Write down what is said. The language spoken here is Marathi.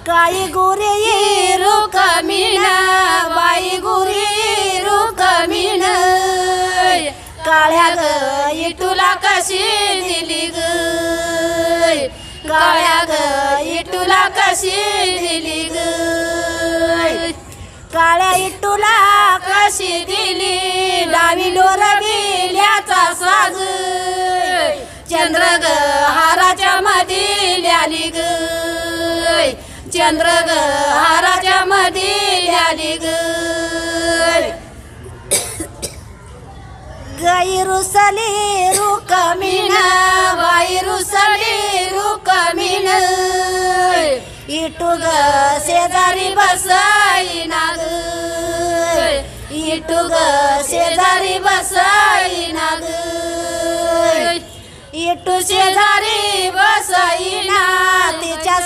काळी गोरी रुक्मिण बाई गोरी रुक्मिण काळ्या ग इटूला कशी दिली ग काळ्या ग इटूला कशी दिली ग काळ्या इटूला कशी दिली डावी डोर बिल्याचा साज चंद्र ग हाराच्या मध्ये ल्याली ग चंद्र ग हाराच्या मध्ये ल्याली ग गाई रुसली रुक्मिण बाई रुसली रुक्मिण इटू ग शेजारी बसाईना ग इटू ग शेजारी बसाईना ग इटू शेजारी बसाईना तिच्या